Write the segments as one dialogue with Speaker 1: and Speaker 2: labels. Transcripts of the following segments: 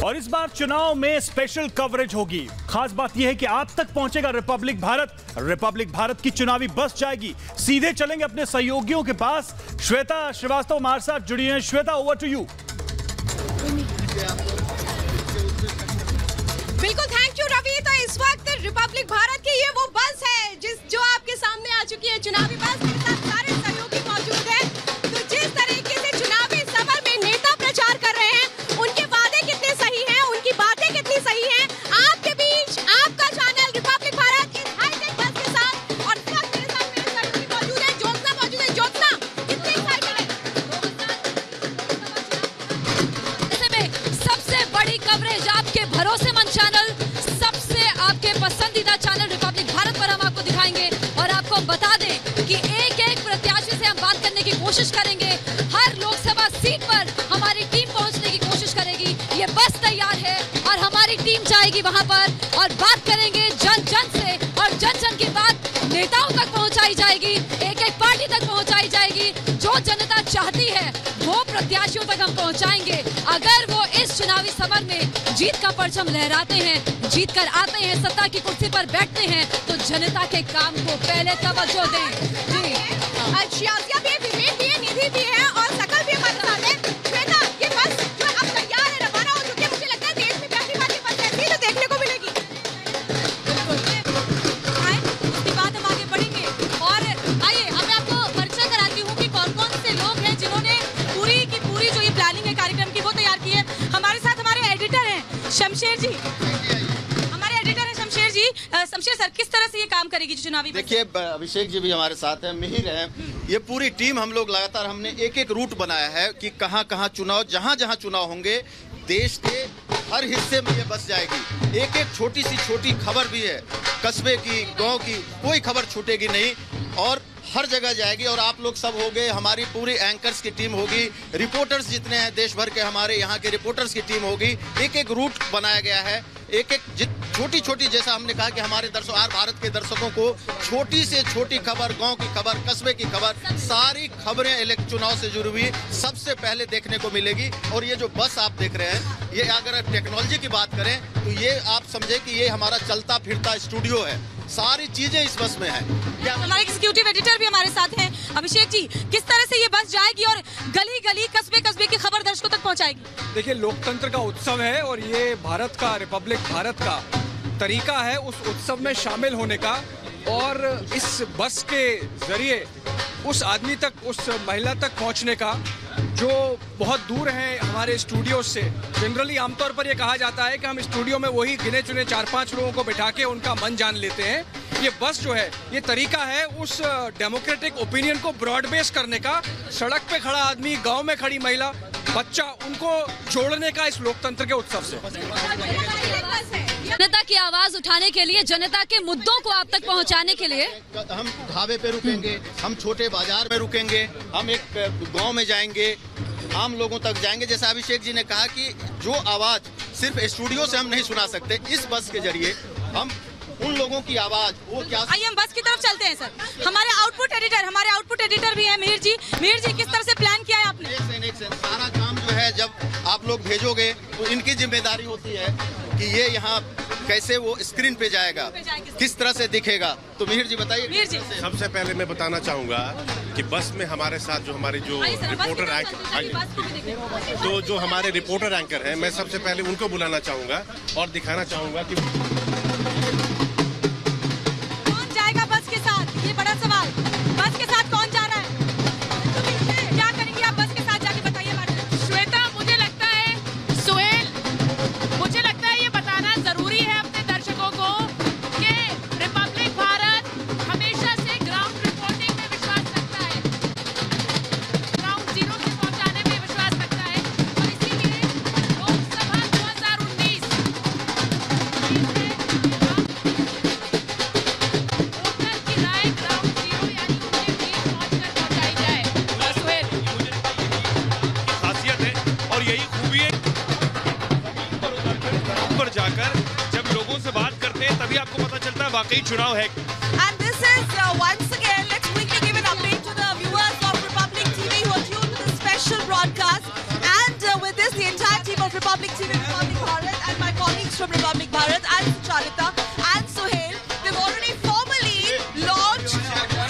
Speaker 1: और इस बार चुनाव में स्पेशल कवरेज होगी। खास बात यह है कि आप तक पहुंचेगा रिपब्लिक भारत। रिपब्लिक भारत की चुनावी बस जाएगी, सीधे चलेंगे अपने सहयोगियों के पास। श्वेता श्रीवास्तव हमारे साथ जुड़ी हैं। Shweta, over to you.
Speaker 2: बिल्कुल, थैंक यू रवि। तो इस वक्त रिपब्लिक भारत की ये वो बस है जो आपके सामने आ चुकी है। चुनावी बस के साथ सारे सहयोगी मौजूद हैं। तो जिस तरीके से चुनावी सभा में नेता प्रचार कर रहे हैं, उनके वादे कितने सही हैं, उनकी बातें कितनी सही हैं, आपके बीच आपका चैनल रिपब्लिक भारत इस हाईटेक बस के साथ। और इस वक्त मेरे साथ मेरे सहयोगी मौजूद है, ज्योत्सना मौजूद है। ज्योत्सना, कितने एक्साइटेड है?
Speaker 3: सबसे बड़ी कवरेज आपके भरोसेमंद चैनल, सबसे आपके पसंदीदा चैनल रिपब्लिक भारत पर हम आपको दिखाएंगे। और आपको बता दें कि एक एक प्रत्याशी से हम बात करने की कोशिश करेंगे। हर लोकसभा सीट पर हमारी टीम पहुंचने की कोशिश करेगी। ये बस तैयार है और हमारी टीम जाएगी वहां पर और बात करेंगे जन जन से। और जन जन की बात नेताओं तक पहुंचाई जाएगी, एक एक पार्टी तक पहुंचाई जाएगी। जो जनता चाहती है वो प्रत्याशियों तक हम पहुंचाएंगे। अगर वो इस चुनावी सभा में जीत का परचम लहराते हैं, जीत कर आते हैं, सत्ता की कुर्सी पर बैठते हैं, तो जनता के काम को पहले तवज्जो दें। जी,
Speaker 2: शाजिया भी है, विवेक भी है, निधि भी है और सकल भी हमारे साथ है। श्वेता, ये बस जो अब तैयार है, रवाना हो चुकी है, मुझे लगता है देश में पहली बार ये बस ऐसी तो देखने को मिलेगी। आए, उसके बाद हम आगे बढ़ेंगे। और आइए, अब मैं आपको परिचय कराती हूँ कि कौन-कौन से लोग हैं जिन्होंने पूरी की पूरी जो ये प्लानिंग है कार्यक्रम की वो तैयार की है। हमारे साथ हमारे एडिटर हैं शमशेर जी। हमारे एडिटर हैं शमशेर जी। शमशेर सर, किस तरह से ये काम करेगी जो चुनावी?
Speaker 4: देखिए, अभिषेक जी भी हमारे साथ हैं, मिहिर हैं। ये पूरी टीम हम लोग लगातार हमने एक एक रूट बनाया है कि कहाँ कहाँ चुनाव, जहाँ जहाँ चुनाव होंगे देश के हर हिस्से में ये बस जाएगी। एक एक छोटी सी छोटी खबर भी है, कस्बे की, गांव की, कोई खबर छूटेगी नहीं और हर जगह जाएगी। और आप लोग सब होंगे, हमारी पूरी एंकर्स की टीम होगी, रिपोर्टर्स जितने हैं देश भर के हमारे यहाँ के रिपोर्टर्स की टीम होगी। एक एक रूट बनाया गया है, एक एक छोटी छोटी, जैसा हमने कहा कि हमारे भारत के दर्शकों को छोटी से छोटी खबर, गांव की खबर, कस्बे की खबर, सारी खबरें चुनाव से जुड़ी हुई सबसे पहले देखने को मिलेगी। और ये जो बस आप देख रहे हैं, ये अगर टेक्नोलॉजी की बात करें तो ये आप समझे कि ये हमारा चलता फिरता स्टूडियो है। सारी चीजें इस बस में है।
Speaker 2: हमारे एग्जीक्यूटिव एडिटर भी हमारे साथ हैं। अभिषेक जी, किस तरह से ये बस जाएगी और गली गली, कस्बे कस्बे की खबर दर्शकों तक पहुंचाएगी?
Speaker 5: देखिए, लोकतंत्र का उत्सव है और ये भारत का, रिपब्लिक भारत का तरीका है उस उत्सव में शामिल होने का। और इस बस के जरिए उस आदमी तक, उस महिला तक पहुंचने का जो बहुत दूर है हमारे स्टूडियो से। जनरली आमतौर पर यह कहा जाता है कि हम स्टूडियो में वही गिने चुने 4-5 लोगों को बिठा के उनका मन जान लेते हैं। ये बस जो है, ये तरीका है उस डेमोक्रेटिक ओपिनियन को ब्रॉड बेस करने का। सड़क पे खड़ा आदमी, गांव में खड़ी महिला, बच्चा, उनको जोड़ने का इस लोकतंत्र के उत्सव से।
Speaker 3: जनता की आवाज उठाने के लिए, जनता के मुद्दों को आप तक पहुंचाने के लिए
Speaker 4: हम ढाबे पे रुकेंगे, हम छोटे बाजार में रुकेंगे, हम एक गांव में जाएंगे, आम लोगों तक जाएंगे। जैसा अभिषेक जी ने कहा कि जो आवाज सिर्फ स्टूडियो से हम नहीं सुना सकते, इस बस के जरिए हम उन लोगों की आवाज, वो क्या।
Speaker 2: आइए हम बस की तरफ चलते हैं सर। हमारे आउटपुट एडिटर भी हैं मिहिर जी। मिहिर जी, किस तरह से प्लान किया है आपने?
Speaker 4: एक से सारा काम जो है जब आप लोग भेजोगे तो इनकी जिम्मेदारी होती है कि ये यहाँ कैसे वो स्क्रीन पे जाएगा, किस तरह से दिखेगा। तो मिहिर जी बताइए।
Speaker 2: मिहिर जी,
Speaker 6: सबसे पहले मैं बताना चाहूँगा कि बस में हमारे साथ जो हमारी जो रिपोर्टर एंकर, तो जो हमारे रिपोर्टर एंकर हैं, मैं सबसे पहले उनको बुलाना चाहूँगा और दिखाना चाहूँगा कि
Speaker 2: कौन जाएगा बस के साथ, ये बड़ा सवाल। बस के साथ कौन जा रहा है? क्या करेंगी आप बस के साथ जाके, बताइए मैडम।
Speaker 7: श्वेता, मुझे लगता है, सोहेल, मुझे लगता है ये बताना जरूरी है अपने दर्शकों को कि रिपब्लिक भारत हमेशा से ग्राउंड रिपोर्टिंग में विश्वास रखता है, ग्राउंड जीरो से पहुंचाने में विश्वास रखता है। और इसीलिए लोकसभा 2019 वोटर की राय ग्राउंड जीरो यानी उनके बीच पहुंचकर पहुंचाई जाए। सोहेल,
Speaker 6: खासियत है और यही खूबी है, ऊपर जाकर जब लोगों से बात करते हैं तभी आपको पता चलता है वाकई चुनाव है।
Speaker 2: And this is once again, let's quickly give an update to the viewers of Republic TV who are tuned to the special broadcast. And with this, the entire team of Republic TV, Republic
Speaker 8: from Republic Bharat and Sucharita and Sohail. They've already formally launched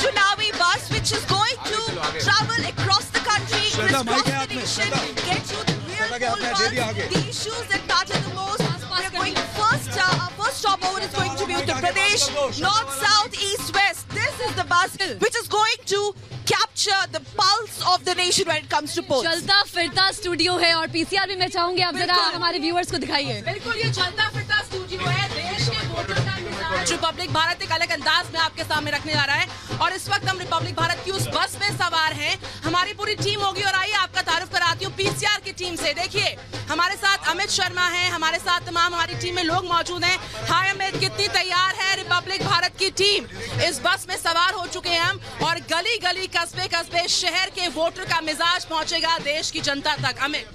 Speaker 8: Chunavi Bus, which is going to travel across the country, across the nation, get you the real pulse, the issues that matter the most. We're going first, our first stop over is going to be Uttar Pradesh, north, south, east, west. This is the bus which is going to capture the pulse of the nation when it comes to polls.
Speaker 3: चलता फिरता studio है और PCR भी मैं चाहूंगी आप जरा हमारे व्यूअर्स को दिखाइए।
Speaker 7: बिल्कुल ये चलता फिरता स्टूडियो है, देश के वोटर का मिजाज रिपब्लिक भारत एक अलग अंदाज में आपके सामने रखने जा रहा है और इस वक्त हम रिपब्लिक भारत की उस बस में सवार हैं। हमारी पूरी टीम होगी और आइए आपका तारुफ कराती हूँ पीसीआर की टीम से। देखिए हमारे साथ अमित शर्मा है, हमारे साथ तमाम हमारी टीम में लोग मौजूद हैं। हाय अमित, कितनी तैयार है रिपब्लिक भारत की टीम? इस बस में सवार हो चुके हैं हम और गली गली कस्बे कस्बे शहर के वोटर का मिजाज पहुंचेगा देश की जनता तक। अमित,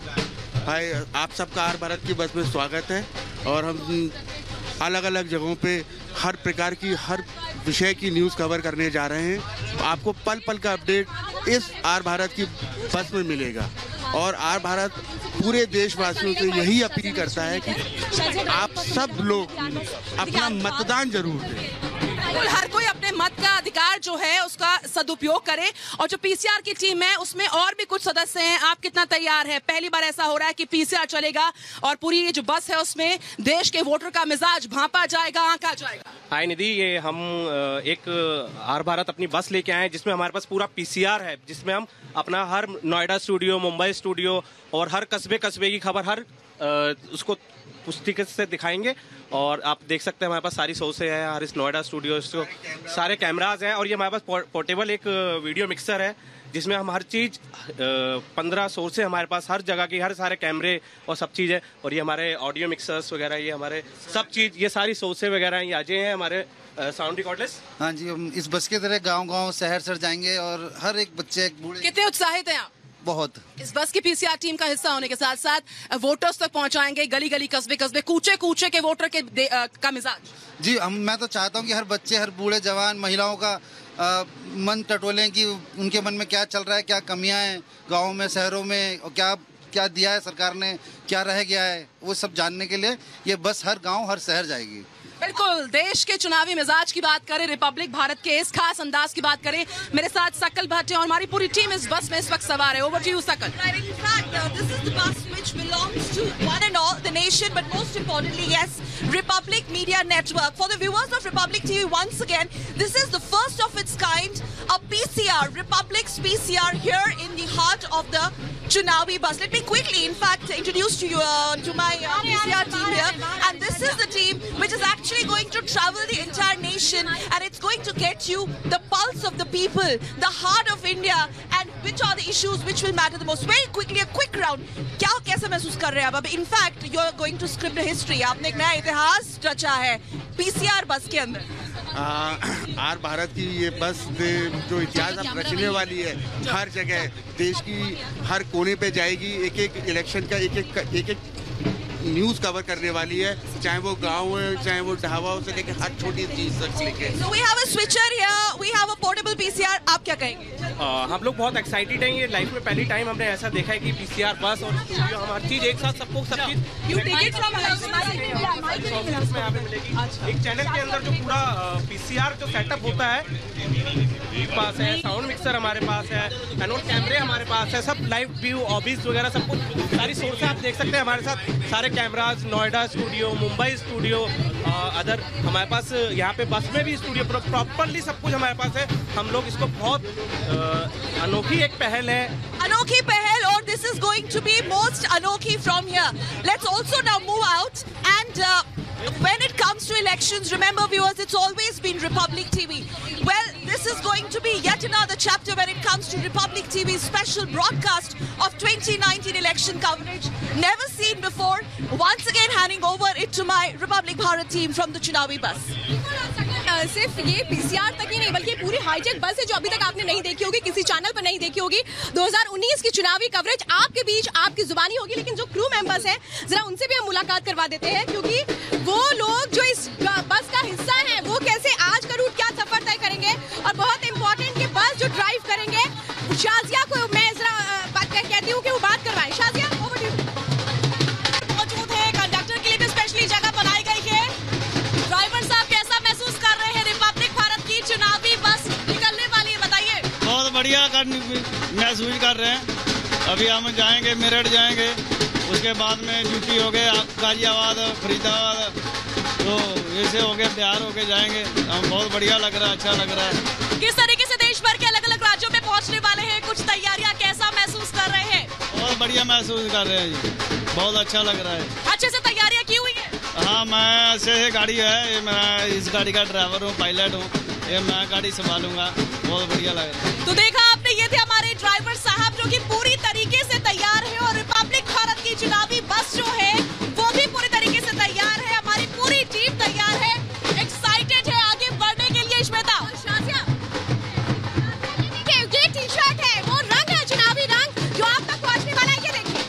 Speaker 9: हाय, आप सबका आर भारत की बस में स्वागत है और हम अलग अलग जगहों पे हर प्रकार की हर विषय की न्यूज़ कवर करने जा रहे हैं। आपको पल पल का अपडेट इस आर भारत की बस में मिलेगा और आर भारत पूरे देशवासियों से यही अपील करता है कि आप सब लोग अपना मतदान जरूर दें।
Speaker 7: हर कोई अपने मत का अधिकार जो है उसका सदुपयोग करे और जो पीसीआर की टीम है उसमें और भी कुछ सदस्य हैं। आप कितना तैयार है? पहली बार ऐसा हो रहा है कि पीसीआर चलेगा और पूरी ये जो बस है उसमें देश के वोटर का मिजाज भांपा जाएगा, आंका जाएगा।
Speaker 10: हाय निधि, ये हम एक आर भारत अपनी बस लेके आए हैं जिसमें हमारे पास पूरा पीसीआर है, जिसमें हम अपना हर नोएडा स्टूडियो, मुंबई स्टूडियो और हर कस्बे कस्बे की खबर हर उसको पुस्तिका से दिखाएंगे और आप देख सकते हैं हमारे पास सारी सोर्सें हैं हर इस नोएडा स्टूडियो, सारे कैमराज हैं और ये हमारे पास पोर्टेबल एक वीडियो मिक्सर है जिसमें हम हर चीज़ 15 सोर्सें हमारे पास हर जगह की हर सारे कैमरे और सब चीज़ है और ये हमारे ऑडियो मिक्सर्स वगैरह, ये हमारे सब चीज़, ये सारी सोर्सें वगैरह ये आज हैं हमारे साउंड रिकॉर्डलेस।
Speaker 11: हाँ जी, हम इस बस के तरह गांव-गांव शहर जाएंगे और हर एक बच्चे एक बूढ़े।
Speaker 7: कितने उत्साहित हैं आप?
Speaker 11: बहुत।
Speaker 7: इस बस की पीसीआर टीम का हिस्सा होने के साथ साथ वोटर्स तक पहुंचाएंगे, गली गली कस्बे कस्बे कूचे कूचे के वोटर के का मिजाज।
Speaker 11: जी, मैं तो चाहता हूं कि हर बच्चे, हर बूढ़े, जवान, महिलाओं का मन टटोलें कि उनके मन में क्या चल रहा है, क्या कमियां हैं गाँव में, शहरों में, और क्या दिया है सरकार ने, क्या रह गया है, वो सब जानने के लिए ये बस हर गाँव हर शहर जाएगी।
Speaker 7: बिल्कुल, देश के चुनावी मिजाज की बात करें, रिपब्लिक भारत के इस खास अंदाज की बात करें, मेरे साथ सकल भट्ट और हमारी पूरी टीम इस बस में इस वक्त सवार है। ओवर टू यू सकल।
Speaker 8: In fact, this is the bus which belongs to one and all the nation, but most importantly, yes, Republic Media Network. For the viewers of Republic TV, once again, this is the first of its kind, a PCR, Republic's PCR here in the heart of the Chunavi bus. Let me quickly, in fact, introduce to you to my PCR team here, and this is the team which is actually going to travel the entire nation, and it's going to get you the pulse of the people, the heart of India, and which are the issues which will matter the most. Very quickly, a quick round. क्या कैसे महसूस कर रहे हैं आप? In fact, you are going to script a history. आपने एक नया इतिहास रचा है पीसीआर बस के अंदर।
Speaker 9: आर भारत की ये बस जो इतिहास अब रचने वाली है, हर जगह देश की हर कोने पे जाएगी, एक एक इलेक्शन का एक एक न्यूज़ कवर करने वाली है, चाहे वो गांव है, चाहे वो ढाबा से लेके हर छोटी चीज तक लेके।
Speaker 8: So we have a switcher here, we have a portable PCR. आप क्या कहेंगे?
Speaker 10: हम लोग बहुत एक्साइटेड हैं, ये लाइफ में पहली टाइम हमने ऐसा देखा है कि पीसीआर बस और स्टूडियो हम हर चीज एक साथ सबको सब चीज।
Speaker 7: You take it from us.
Speaker 10: एक चैनल के अंदर जो पूरा पीसीआर जो सेटअप होता है पास है, साउंड मिक्सर हमारे पास है, एनोड कैमरे हमारे पास है, सब लाइव व्यू ऑफिस वगैरह सब कुछ सारी सोर्स आप देख सकते हैं हमारे साथ, सारे cameras, Noida studio, Mumbai studio, other हमारे पास यहाँ पे बस में भी स्टूडियो प्रॉपरली सब कुछ हमारे पास है। हम लोग इसको बहुत अनोखी एक पहल है,
Speaker 8: अनोखी पहल, और this is going to be most anokhi from here. Let's also now move out and when it comes to elections, remember viewers, it's always been Republic TV. Well, this is going to be yet another chapter when it comes to Republic TV's special broadcast of 2019 election coverage. Never seen before. Once again handing over it to my Republic Bharat team from the Chunavi bus.
Speaker 2: सिर्फ ये PCR तक ही नहीं बल्कि पूरी hi tech बस है जो अभी तक आपने नहीं देखी होगी, किसी चैनल पर नहीं देखी होगी। 2019 की चुनावी कवरेज आपके बीच आपकी जुबानी होगी, लेकिन जो क्रू मेंबर्स हैं जरा उनसे भी हम मुलाकात करवा देते हैं, क्योंकि वो लोग जो इस बस का हिस्सा हैं वो कैसे आज का रूट क्या सफर तय करेंगे और बहुत इंपॉर्टेंट कि बस जो ड्राइव करेंगे, शाजिया को मैं जरा बात कहती हूँ कि वो बात करवाएं। शाजिया, मौजूद है कंडक्टर के लिए भी स्पेशली जगह बनाई
Speaker 12: बढ़िया महसूस कर रहे हैं। अभी हम जाएंगे, मेरठ जाएंगे, उसके बाद में यूपी हो गए, गाजियाबाद, फरीदाबाद, तो ऐसे हो गए, बिहार हो के जाएंगे। हम बहुत बढ़िया लग रहा है, अच्छा लग रहा है।
Speaker 8: किस तरीके से देश भर के अलग अलग राज्यों में पहुंचने वाले हैं, कुछ तैयारियां कैसा महसूस कर रहे हैं?
Speaker 12: बहुत बढ़िया महसूस कर रहे हैं जी, बहुत अच्छा लग रहा है।
Speaker 8: अच्छे से तैयारियां की हुई है?
Speaker 12: हाँ, मैं अच्छे से गाड़ी है, ये मैं इस गाड़ी का ड्राइवर हूँ, पायलट हूँ, ये मैं गाड़ी संभालूंगा। बहुत बढ़िया लग रहा है।
Speaker 8: तो देखा आपने, ये थे हमारे ड्राइवर साहब जो कि पूरी तरीके से तैयार है और रिपब्लिक भारत की चुनावी बस जो है वो भी पूरी तरीके से तैयार है। हमारी पूरी टीम तैयार है, एक्साइटेड है आगे बढ़ने के लिए। श्वेता,
Speaker 2: ये टी-शर्ट है, वो रंग है, चुनावी रंग जो आप तक पहुंचने वाला है। ये देखिए,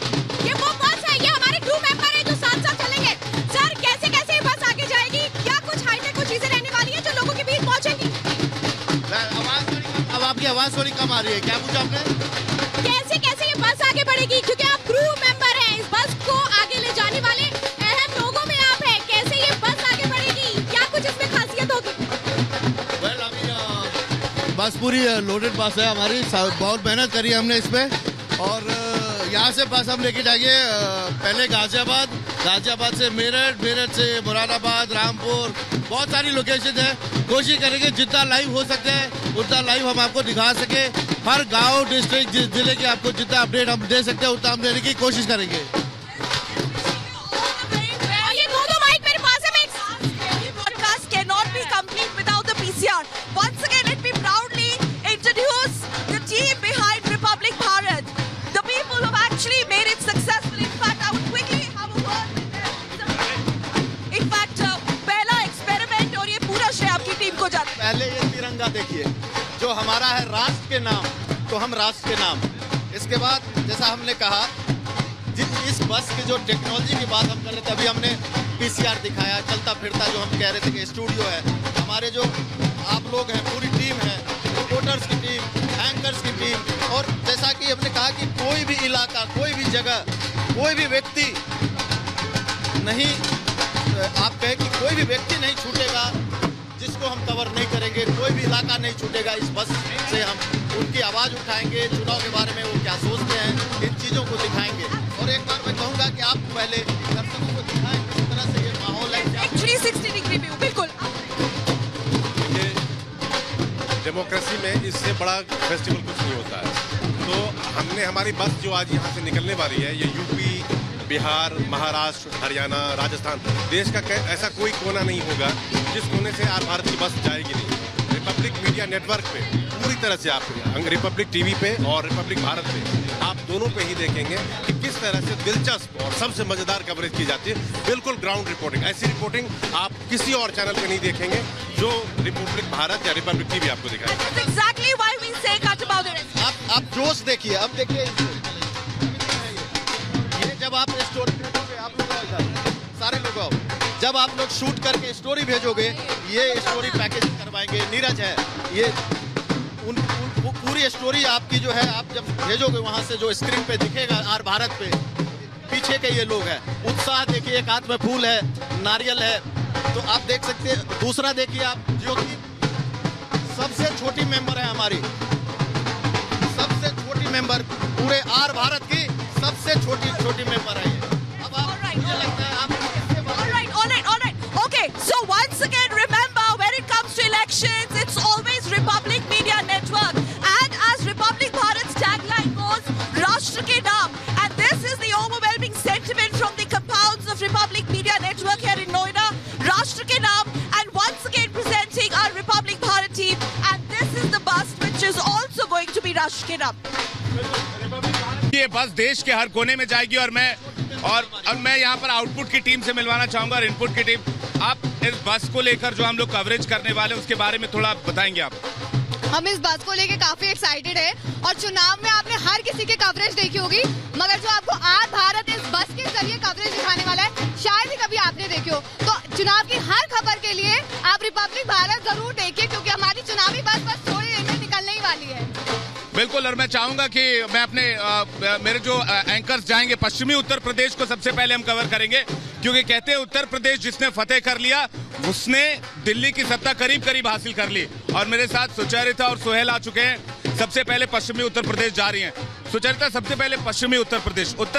Speaker 2: ये वो बस है, ये हमारे क्रू मेंबर है जो साथ साथ चलेंगे। सर, कैसे कैसे ये बस आगे जाएगी? क्या कुछ हाईटेक कुछ चीजें रहने वाली है जो लोगों के बीच पहुंचेंगी?
Speaker 4: अब आपकी आवाज थोड़ी कम आ रही है, क्या पूछा आपने?
Speaker 2: कैसे कैसे ये बस आगे बढ़ेगी, क्योंकि आप क्रू मेंबर हैं, इस बस को आगे ले जाने वाले अहम लोगों में आप हैं। कैसे ये बस आगे बढ़ेगी, क्या कुछ इसमें खासियत होगी?
Speaker 13: बस पूरी लोडेड बस है हमारी, बहुत मेहनत करी हमने इसमें। और यहाँ से बस हम लेके जाएंगे पहले गाजियाबाद से मेरठ, मेरठ से मुरादाबाद, रामपुर, बहुत सारी लोकेशन है। कोशिश करेंगे जितना लाइव हो सकते हैं उतना लाइव हम आपको दिखा सके। हर गांव, डिस्ट्रिक्ट, जिस जिले के आपको जितना अपडेट हम दे सकते हैं उतना हम देने की कोशिश करेंगे।
Speaker 4: पहले ये तिरंगा देखिए जो हमारा है राष्ट्र के नाम, तो हम राष्ट्र के नाम। इसके बाद जैसा हमने कहा, इस बस की जो टेक्नोलॉजी की बात हम कर रहे थे, अभी हमने पीसीआर दिखाया, चलता फिरता जो हम कह रहे थे कि स्टूडियो है। हमारे जो आप लोग हैं, पूरी टीम है, रिपोर्टर्स की टीम, एंकर्स की टीम, और जैसा कि हमने कहा कि कोई भी इलाका, कोई भी जगह, कोई भी व्यक्ति नहीं, आप कहें कि कोई भी व्यक्ति नहीं छूटेगा जिसको हम कवर नहीं करेंगे, कोई भी इलाका नहीं छूटेगा। इस बस से हम उनकी आवाज़ उठाएंगे, चुनाव के बारे में वो क्या सोचते हैं, इन चीज़ों को दिखाएंगे। और एक बार मैं कहूँगा कि आप पहले दर्शकों को दिखाएं किस तरह से ये माहौल है।
Speaker 8: 360 डिग्री व्यू, बिल्कुल।
Speaker 6: डेमोक्रेसी में इससे बड़ा फेस्टिवल कुछ नहीं होता है। तो हमने हमारी बस जो आज यहाँ से निकलने वाली है, ये यूपी, बिहार, महाराष्ट्र, हरियाणा, राजस्थान, देश का ऐसा कोई कोना नहीं होगा जिस कोने से आर भारत की बस जाएगी नहीं। रिपब्लिक मीडिया नेटवर्क पे पूरी तरह से आप रिपब्लिक टीवी पे और रिपब्लिक भारत पे आप दोनों पे ही देखेंगे कि किस तरह से दिलचस्प और सबसे मजेदार कवरेज की जाती है। बिल्कुल ग्राउंड रिपोर्टिंग, ऐसी रिपोर्टिंग आप किसी और चैनल पे नहीं देखेंगे जो रिपब्लिक भारत या रिपब्लिक टीवी आपको दिखाएगा।
Speaker 8: Exactly why we say cut about it.
Speaker 4: आप जोश देखिए, अब देखिए जब आप स्टोरी भेजोगे, आप लोग सारे लोग आओ, जब आप लोग शूट करके स्टोरी भेजोगे, ये स्टोरी पैकेजिंग करवाएंगे, नीरज है, ये पूरी स्टोरी आपकी जो है, आप जब भेजोगे वहां से जो स्क्रीन पे दिखेगा आर भारत पे, पीछे के ये लोग हैं, उत्साह देखिए, एक हाथ में फूल है, नारियल है, तो आप देख सकते हैं। दूसरा देखिए आप, ज्योति सबसे छोटी मेंबर है हमारी, सबसे छोटी मेंबर पूरे आर भारत की सबसे छोटी मेंबर है। अब आप मुझे लगता है आप
Speaker 8: all right. Okay, so once again, remember, when it comes to elections, it's always Republic Media Network. And as Republic Bharat's tagline goes, Rashtra ke naam. And this is the overwhelming sentiment from the compounds of Republic Media Network here in Noida. Rashtra ke naam. And once again presenting our Republic Bharat team. And this is the bus which is also going to be Rashtra ke naam.
Speaker 14: ये बस देश के हर कोने में जाएगी और मैं यहाँ पर आउटपुट की टीम से मिलवाना चाहूंगा और इनपुट की टीम। आप इस बस को लेकर जो हम लोग कवरेज करने वाले हैं उसके बारे में थोड़ा बताएंगे आप?
Speaker 15: हम इस बस को लेकर काफी एक्साइटेड है और चुनाव में आपने हर किसी की कवरेज देखी होगी, मगर जो आपको आर भारत इस बस के जरिए कवरेज दिखाने वाला है शायद ही कभी आपने देखी हो। तो चुनाव की हर खबर के लिए आप रिपब्लिक भारत जरूर देखिए, क्योंकि हमारी चुनावी बस थोड़ी देर में निकलने ही वाली है।
Speaker 14: बिल्कुल, और मैं चाहूंगा कि मैं अपने मेरे जो एंकर्स जाएंगे पश्चिमी उत्तर प्रदेश को सबसे पहले हम कवर करेंगे, क्योंकि कहते हैं उत्तर प्रदेश जिसने फतेह कर लिया उसने दिल्ली की सत्ता करीब करीब हासिल कर ली। और मेरे साथ सुचरिता और सोहेल आ चुके हैं। सबसे पहले पश्चिमी उत्तर प्रदेश जा रही हैं। सुचरिता, सबसे पहले पश्चिमी उत्तर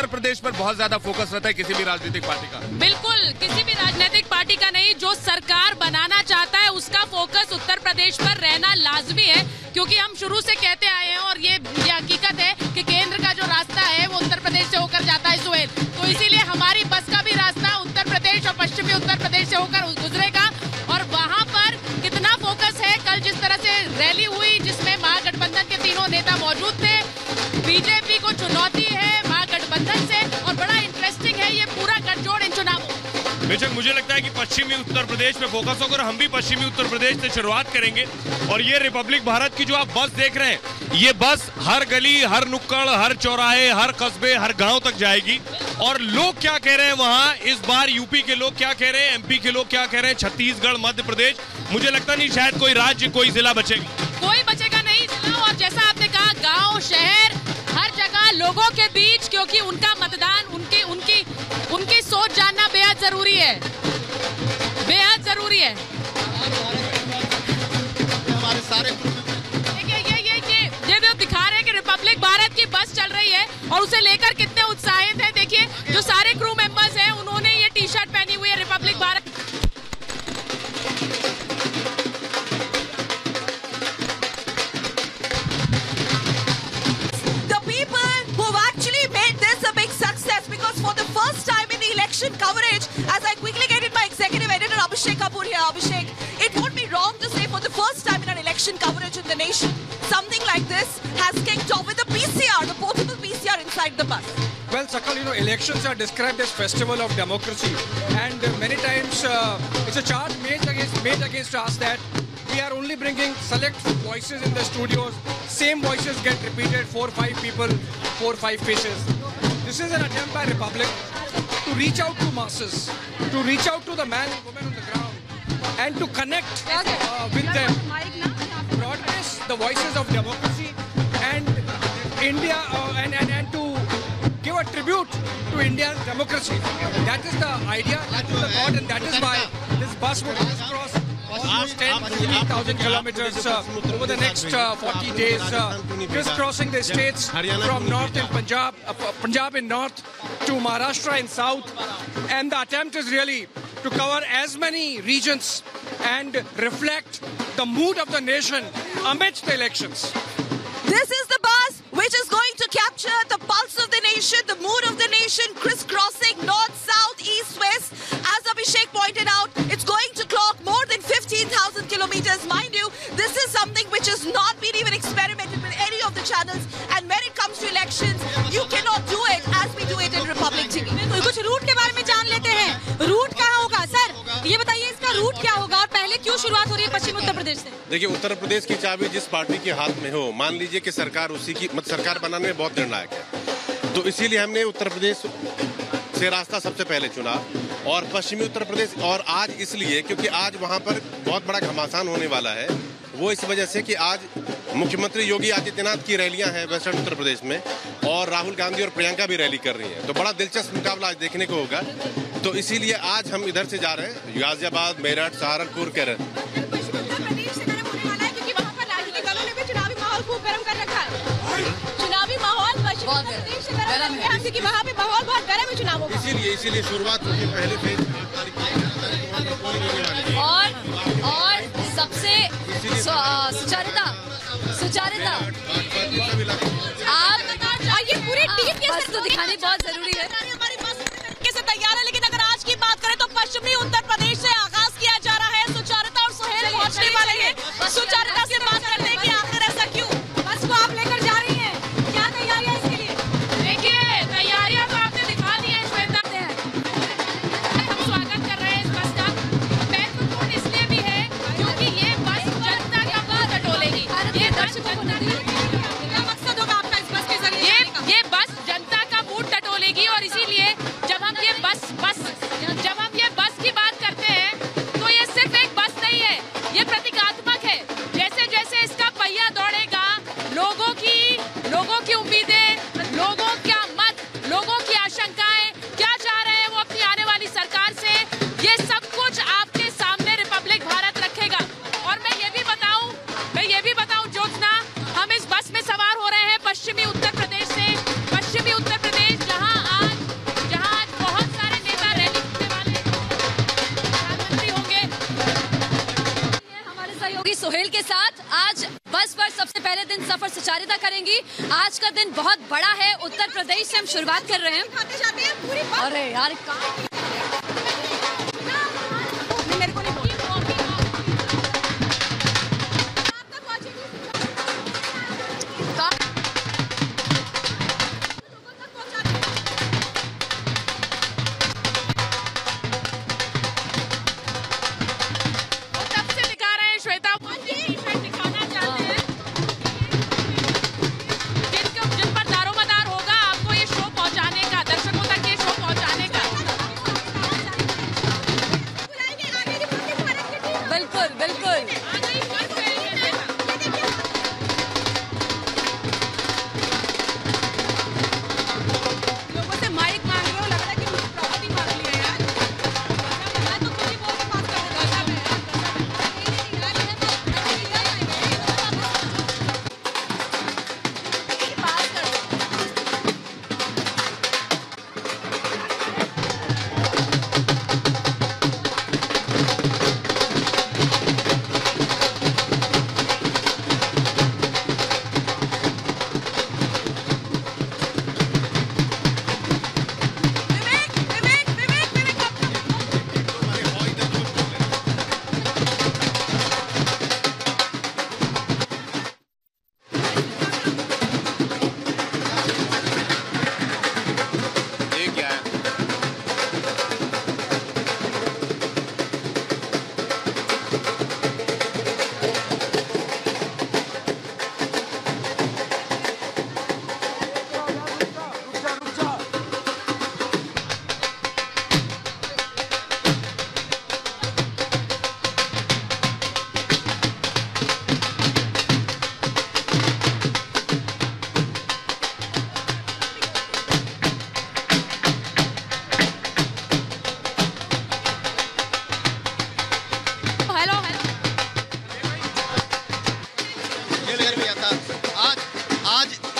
Speaker 14: प्रदेश पर बहुत ज्यादा फोकस रहता है किसी भी राजनीतिक पार्टी का।
Speaker 7: बिल्कुल, किसी भी राजनीतिक पार्टी का नहीं, जो सरकार बनाना चाहता है उसका फोकस उत्तर प्रदेश पर रहना लाजमी है, क्योंकि हम शुरू से कहते आए हैं और ये हकीकत है कि केंद्र का जो रास्ता है वो उत्तर प्रदेश से होकर जाता है सुहेल। तो इसीलिए हमारी बस का भी रास्ता उत्तर प्रदेश और पश्चिमी उत्तर प्रदेश से होकर गुजरेगा। और वहाँ पर कितना फोकस है, कल जिस तरह से रैली हुई जिसमें महागठबंधन के तीनों नेता मौजूद थे, बीजेपी को चुनौती है महागठबंधन से और बड़ा इंटरेस्टिंग है ये पूरा गठजोड़ इन चुनावों।
Speaker 16: बेशक मुझे लगता है कि पश्चिमी उत्तर प्रदेश पे फोकस होकर हम भी पश्चिमी उत्तर प्रदेश से शुरुआत करेंगे। और ये रिपब्लिक भारत की जो आप बस देख रहे हैं, ये बस हर गली, हर नुक्कड़, हर चौराहे, हर कस्बे, हर गांव तक जाएगी। और लोग क्या कह रहे हैं वहां, इस बार यूपी के लोग क्या कह रहे हैं, एमपी के लोग क्या कह रहे हैं, छत्तीसगढ़, मध्य प्रदेश, मुझे लगता नहीं शायद कोई राज्य, कोई जिला बचेगा।
Speaker 7: कोई बचेगा नहीं जिला। और जैसा आपने कहा, गांव, शहर, हर जगह लोगों के बीच, क्योंकि उनका मतदान, उनकी सोच जानना बेहद जरूरी है, बेहद जरूरी है।
Speaker 4: हमारे सारे
Speaker 7: ये तो दिखा रहे हैं कि रिपब्लिक भारत की बस चल रही है और उसे लेकर कितने उत्साहित हैं। देखिए, जो सारे क्रू मेंबर्स हैं उन्होंने ये टी शर्ट पहनी हुई है Republic Bharat.
Speaker 8: Coverage, as I quickly get in my executive editor Abhishek Kapoor here. Abhishek, it won't be wrong to say for the first time in an election coverage in the nation, something like this has kicked off with a PCR, the portable PCR inside the bus.
Speaker 5: Well, Sakal, you know, elections are described as festival of democracy, and many times it's a charge made against us that we are only bringing select voices in the studios. Same voices get repeated, 4 or 5 people, 4 or 5 faces. This is an attempt by Republic to reach out to masses, to reach out to the man and woman on the ground, and to connect with them, broadcast the voices of democracy and India, and to give a tribute to India's democracy. That is the idea, that is the thought, and that is why this bus will crisscross almost 10,000 kilometers over the next 40 days, crisscrossing the states from north in Punjab in north to Maharashtra in south, and the attempt is really to cover as many regions and reflect the mood of the nation amidst the elections.
Speaker 8: This is the bus which is going to capture the pulse of the nation, the mood of the nation, crisscrossing north, south, east, west. As Abhishek pointed out, it's going to clock more than 15,000 kilometers. Mind you, this is something which has not been even experimented with any of the channels. And when it comes to elections, you cannot do it as we do it in Republic TV.
Speaker 3: कुछ root के बारे में जान लेते हैं। Root कहाँ होगा sir? ये बताइए, इसका रूट क्या होगा और पहले क्यों शुरुआत हो रही है पश्चिम उत्तर प्रदेश से?
Speaker 6: देखिए, उत्तर प्रदेश की चाबी जिस पार्टी के हाथ में हो, मान लीजिए कि सरकार उसी की सरकार बनाने में बहुत निर्णायक है, तो इसीलिए हमने उत्तर प्रदेश से रास्ता सबसे पहले चुना और पश्चिमी उत्तर प्रदेश। और आज इसलिए क्योंकि आज वहां पर बहुत बड़ा घमासान होने वाला है, वो इस वजह से कि आज मुख्यमंत्री योगी आदित्यनाथ की रैलियां हैं वेस्टर्न उत्तर प्रदेश में और राहुल गांधी और प्रियंका भी रैली कर रही हैं, तो बड़ा दिलचस्प मुकाबला आज देखने को होगा। तो इसीलिए आज हम इधर से जा रहे हैं, गाजियाबाद, मेरठ, सहारनपुर, केरल।
Speaker 2: चुनावी माहौल गर्म है क्योंकि वहाँ पे माहौल बहुत गर्म है चुनावों का।
Speaker 6: इसीलिए शुरुआत होगी पहले फेज
Speaker 3: और सबसे सुचारिता आप ये पूरी टीम के साथ तो दिखानी बहुत जरूरी है।
Speaker 2: हमारी बस कैसे तैयार है, लेकिन अगर आज की बात करें तो पश्चिमी उत्तर प्रदेश से आगाज किया जा रहा है। सुचारिता और सुहेल पहुंचने वाले हैं। सुचारिता से बात करते हैं कि आखिर ऐसा क्यों बस को आप लेकर जा रही हैं, क्या तैयारियां इसके लिए?
Speaker 7: देखिए, तैयारियां तो आपने दिखा दी है श्वेता।
Speaker 3: सोहेल के साथ। आज बस पर सबसे पहले दिन सफर सुचारुता करेंगी। आज का दिन बहुत बड़ा है। उत्तर प्रदेश से हम शुरुआत कर रहे हैं।
Speaker 2: खाते जाते हैं पूरी बात।
Speaker 3: अरे यार
Speaker 2: मेरे को नहीं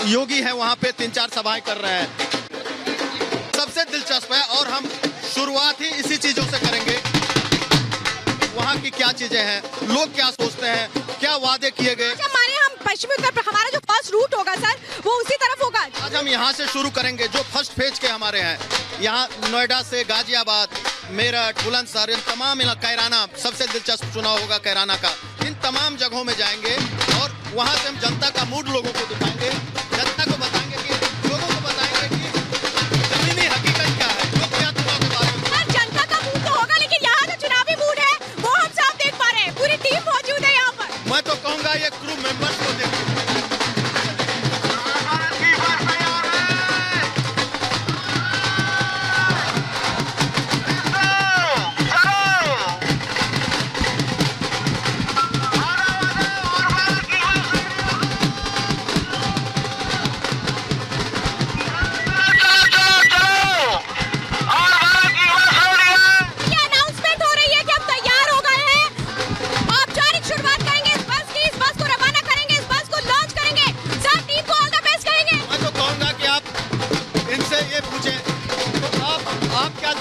Speaker 4: योगी है वहाँ पे 3-4 सभाएं कर रहे हैं। सबसे दिलचस्प है और हम शुरुआत ही इसी चीजों से करेंगे। वहाँ की क्या चीजें हैं, लोग क्या सोचते हैं, क्या वादे किए गए।
Speaker 2: हमारे हम पश्चिमी उत्तर हमारा जो फर्स्ट रूट होगा सर वो उसी तरफ होगा।
Speaker 4: आज हम यहाँ से शुरू करेंगे जो फर्स्ट फेज के हमारे हैं। यहाँ नोएडा से गाजियाबाद, मेरठ, बुलंदशहर, इन तमाम कैराना, सबसे दिलचस्प चुनाव होगा कैराना का। इन तमाम जगहों में जाएंगे और वहाँ से हम जनता का मूड लोगों को दिखाएंगे, जनता को बताएंगे कि लोगों को बताएंगे कि जमीनी हकीकत क्या है, लोग क्या चुनाव के बारे में।
Speaker 2: सर जनता का मूड तो होगा लेकिन यहाँ जो चुनावी मूड है वो हम साफ देख पा रहे हैं। पूरी टीम मौजूद है यहाँ पर।
Speaker 4: मैं तो कहूँगा ये क्रू मेंबर्स को देखिए।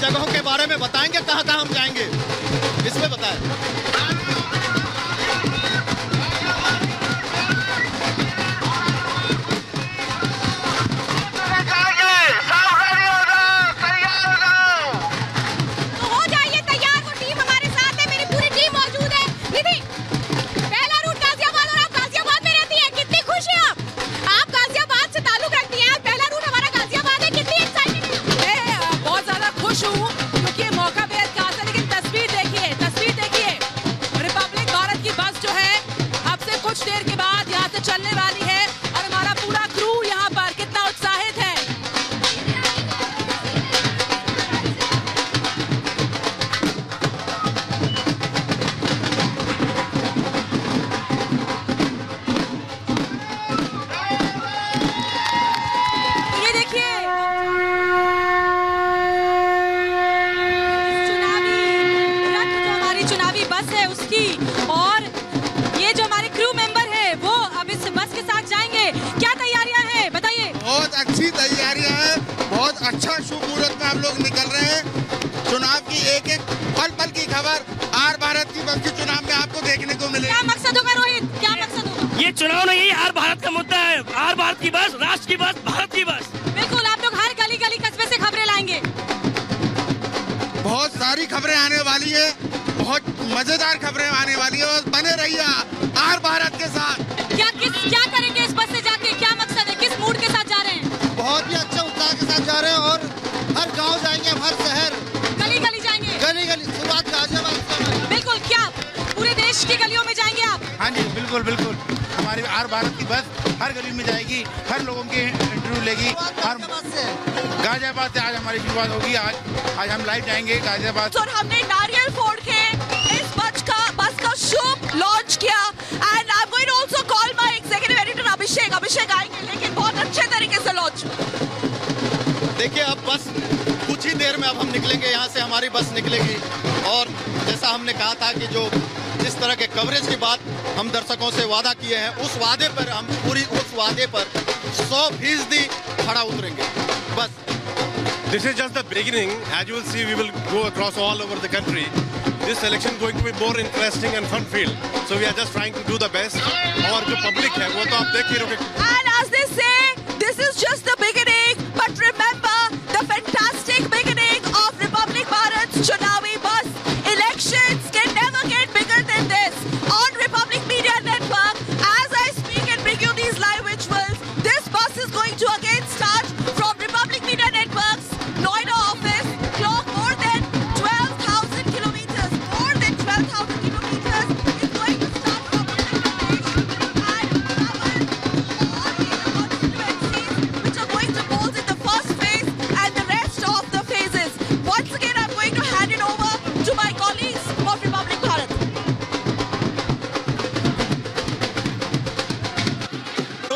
Speaker 4: जगहों के बारे में बताएंगे, कहां कहां हम जाएंगे, इसमें बताएं।
Speaker 2: तो हो जाइए तैयार, वो टीम हमारे साथ है, मेरी पूरी टीम मौजूद है। निधि, पहला रूट गाजियाबाद और आप गाजियाबाद में रहती है, कितनी खुश हैं आप गाजियाबाद से ताल्लुक रखती हैं। पहला रूट हमारा गाजियाबाद है, कितनी एक्साइटेड है।
Speaker 7: बहुत ज्यादा खुश हूँ क्योंकि मौका बेहद खास है। लेकिन तस्वीर देखिए रिपब्लिक भारत की बस जो है अब से कुछ देर के बाद यहाँ से चलने वाली है और हमारा पूरा क्रू यहाँ पर कितना उत्साहित है। ये देखिए चुनावी बस है उसकी, और ये जो हमारे क्रू मेंबर है वो अब इस बस के साथ जाएंगे। क्या तैयारियां हैं बताइए।
Speaker 9: बहुत अच्छी तैयारियां हैं, बहुत अच्छा शुभ मुहूर्त में हम लोग निकल रहे हैं। चुनाव की एक एक पल पल की खबर आर भारत की बस के चुनाव में आपको देखने को मिलेगी।
Speaker 2: क्या मकसद होगा रोहित, क्या मकसद होगा?
Speaker 17: ये चुनाव नहीं, आर भारत का मुद्दा है। आर भारत की बस, राष्ट्र की बस, भारत की बस।
Speaker 2: बिल्कुल, आप लोग हर गली गली कस्बे से खबरें लाएंगे।
Speaker 9: बहुत सारी खबरें आने वाली है, बहुत मजेदार खबरें आने वाली है और बने रहिए आर भारत के साथ।
Speaker 2: क्या करेंगे इस बस से जाके, क्या मकसद है, किस मूड के साथ जा रहे हैं?
Speaker 11: बहुत ही अच्छा उत्साह के साथ जा रहे हैं और हर गांव जाएंगे, हर शहर,
Speaker 2: गली गली जाएंगे।
Speaker 11: गली गली, शुरुआत गाजियाबाद से।
Speaker 2: बिल्कुल, क्या पूरे देश की गलियों में जाएंगे आप?
Speaker 9: हाँ जी, बिल्कुल बिल्कुल। हमारी आर भारत की बस हर गली में जाएगी, हर लोगों के इंटरव्यू लेगी। गाजियाबाद से आज हमारी शुरुआत होगी। आज हम लाइव जाएंगे गाजियाबाद।
Speaker 8: और हमने नारियल फोड़ के इस बस का शुभ लॉन्च किया। And I am going to also call my executive editor Abhishek आएंगे, लेकिन बहुत अच्छे तरीके से लॉन्च।
Speaker 4: देखिए, अब बस कुछ ही देर में अब हम निकलेंगे यहाँ से, हमारी बस निकलेगी। और जैसा हमने कहा था कि जो जिस तरह के कवरेज की बात हम दर्शकों से वादा किए हैं, उस वादे पर हम पूरी उस वादे पर 100% खड़ा उतरेंगे। बस
Speaker 6: This is just the beginning. As you will see, we will go across all over the country. This election going to be more interesting and fun filled. So we are just trying to do the best. और जो public है वो तो आप देख ही रहोगे।
Speaker 8: And as they say, this is just the beginning. But remember the fantastic beginning of Republic Bharat's Chunavi bus. Elections can never get bigger than this. On Republic Media Network, as I speak and bring you these live visuals, this bus is going to again start from Republic Media Network's Noida office, clock more than 12,000 kilometers. More than 12,000 kilometers. It's going to start from Uttar Pradesh and travel all the constituencies which are going to polls in the first phase and the rest of the phases. Once again, I'm going to hand it over to my colleagues of Republic Bharat.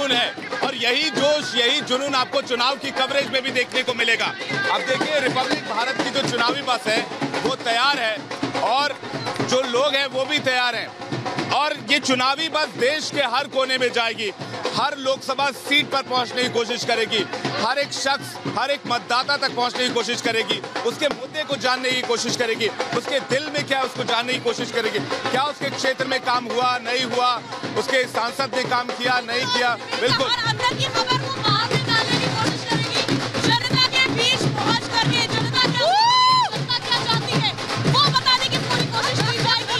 Speaker 14: है और यही जोश, यही जुनून आपको चुनाव की coverage में भी देखने को मिलेगा। अब देखिए, रिपब्लिक भारत की जो चुनावी बस है वो तैयार है और जो लोग हैं वो भी तैयार हैं। और ये चुनावी बस देश के हर कोने में जाएगी, हर लोकसभा सीट पर पहुंचने की कोशिश करेगी, हर एक शख्स, हर एक मतदाता तक पहुंचने की कोशिश करेगी, उसके मुद्दे को जानने की कोशिश करेगी, उसके दिल में क्या है उसको जानने की कोशिश करेगी, क्या उसके क्षेत्र में काम हुआ नहीं हुआ, उसके सांसद ने काम किया नहीं किया। बिल्कुल
Speaker 2: अंदर की खबर को बाहर निकालने की कोशिश करेगी, जनता के बीच पहुंच करके जनता क्या चाहती है वो बताने की पूरी कोशिश की जाएगी।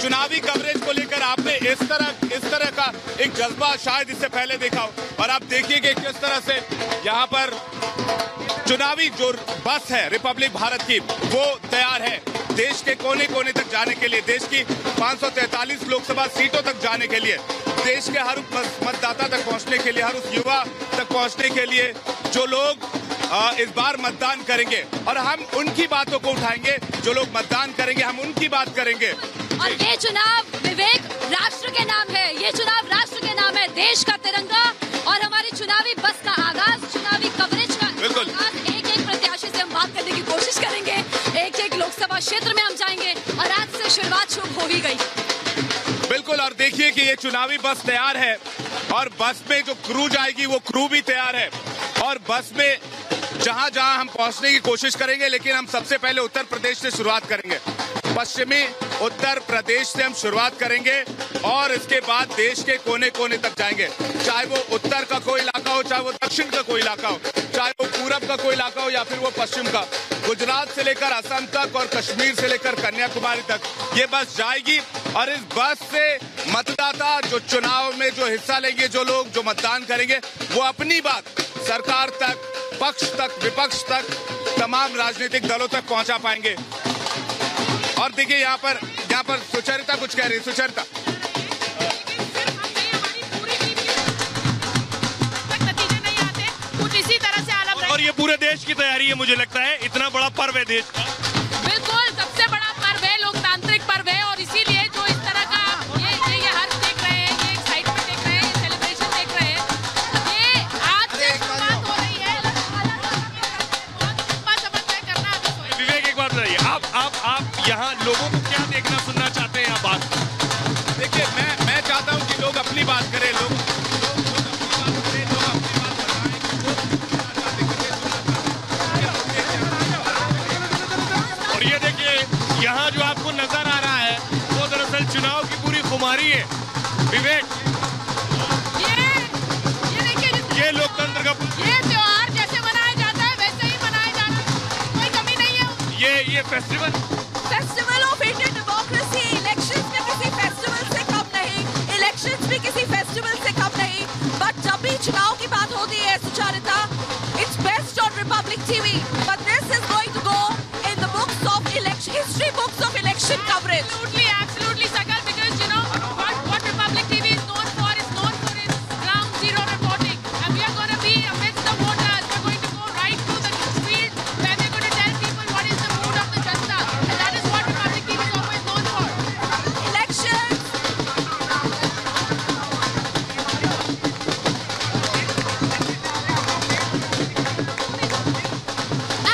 Speaker 14: चुनावी कवरेज को लेकर आपने इस तरह का एक जज्बा शायद इससे पहले देखा हो। और आप देखिए कि किस तरह से यहाँ पर चुनावी जो बस है रिपब्लिक भारत की, वो तैयार है देश के कोने कोने तक जाने के लिए, देश की 543 लोकसभा सीटों तक जाने के लिए, देश के हर मतदाता तक पहुंचने के लिए, हर उस युवा तक पहुंचने के लिए जो लोग इस बार मतदान करेंगे। और हम उनकी बातों को उठाएंगे, जो लोग मतदान करेंगे हम उनकी बात करेंगे।
Speaker 3: और ये चुनाव विवेक राष्ट्र के नाम है, ये चुनाव राष्ट्र के नाम है, देश का तिरंगा। और हमारी चुनावी बस का आगाज, चुनावी कवरेज का आगाज एक एक प्रत्याशी से हम बात करने की कोशिश करेंगे। एक एक लोकसभा क्षेत्र में हम जाएंगे और आज से शुरुआत शुभ हो ही गई।
Speaker 14: बिल्कुल, और देखिए कि ये चुनावी बस तैयार है और बस में जो क्रू जाएगी वो क्रू भी तैयार है। और बस में जहां जहां हम पहुंचने की कोशिश करेंगे, लेकिन हम सबसे पहले उत्तर प्रदेश से शुरुआत करेंगे। पश्चिमी उत्तर प्रदेश से हम शुरुआत करेंगे और इसके बाद देश के कोने कोने तक जाएंगे। चाहे वो उत्तर का कोई इलाका हो, चाहे वो दक्षिण का कोई इलाका हो, चाहे वो पूरब का कोई इलाका हो या फिर वो पश्चिम का, गुजरात से लेकर असम तक और कश्मीर से लेकर कन्याकुमारी तक ये बस जाएगी। और इस बस से मतदाता जो चुनाव में जो हिस्सा लेंगे, जो लोग जो मतदान करेंगे, वो अपनी बात सरकार तक, पक्ष तक, विपक्ष तक, तमाम राजनीतिक दलों तक पहुंचा पाएंगे। और देखिए यहाँ पर सुचरिता कुछ कह रही है। सुचरिता,
Speaker 7: नतीजे नहीं आते, कुछ इसी तरह से आलम रहे।
Speaker 16: और ये पूरे देश की तैयारी है, मुझे लगता है इतना बड़ा पर्व है देश का।
Speaker 7: बिल्कुल, सबसे बड़ा पर्व है, लोकतांत्रिक पर्व है। और इसीलिए जो इस तरह का ये हर्ष देख रहे हैं, ये एक्साइटमेंट देख रहे हैं, ये सेलिब्रेशन देख रहे हैं, ये आज से शुरुआत हो रही है।
Speaker 16: विवेक, एक बात बताइए, आप यहाँ लोगों को क्या देखना सुनना चाहते हैं? आप बात
Speaker 14: देखिए, मैं चाहता हूँ कि लोग अपनी बात करें, लोग
Speaker 16: और ये देखिए यहाँ जो आपको नजर आ रहा है वो दरअसल चुनाव की पूरी खुमारी है। विवेक,
Speaker 7: ये देखिए,
Speaker 16: ये लोकतंत्र का
Speaker 7: ये त्योहार जैसे मनाया जाता है वैसे ही मनाया जाना, कोई कमी नहीं है।
Speaker 16: ये
Speaker 8: festival of Indian democracy, elections में किसी फेस्टिवल से कम नहीं, इलेक्शंस भी किसी फेस्टिवल से कम नहीं। बट जब भी चुनाव की बात होती है Sucharita, it's best on Republic TV, but this is going to go in the books of election, history books of election coverage.
Speaker 7: Absolutely, Sakal, because you know what Republic TV is known for its ground zero reporting, and we are going to be amidst the voters. We're going to go right through the field where we're going to tell people what is the mood of the Janata, and that is what Republic TV is always known for.
Speaker 8: Elections.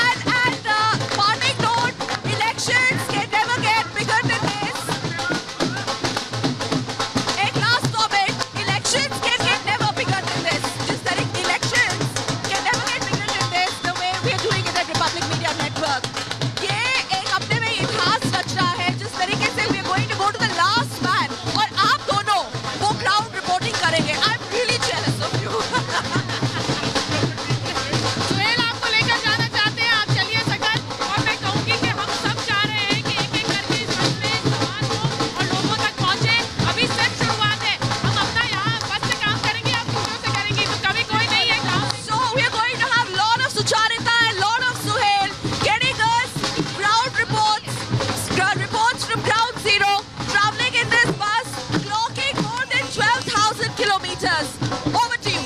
Speaker 8: And parting note, elections can never get bigger than this. एक last comment, elections can never bigger than this. Just that elections can never get bigger than this the way we are doing it at Republic Media Network. ये एक अपने में इतिहास रच रहा है, जिस तरीके से we are going to go to the last man और आप दोनों वो ground reporting करेंगे. I'm really jealous of you.
Speaker 7: Suhail, आपको लेकर जाना चाहते हैं, आप चलिए सकल। और मैं कहूंगी कि हम सब चाह रहे हैं कि एक एक करके इस बस में सवार हो और लोगों तक पहुंचे। अभी सिर्फ शुरुआत है, हम अपना यहाँ बस से काम करेंगे, आप दूसरों से करेंगे, तो कभी कोई नहीं है काम।
Speaker 8: So we are going to have lot of Sucharita and lot of Suhail getting us ground reports from ground zero, traveling in this bus, clocking more than 12,000 kilometers. Over to you.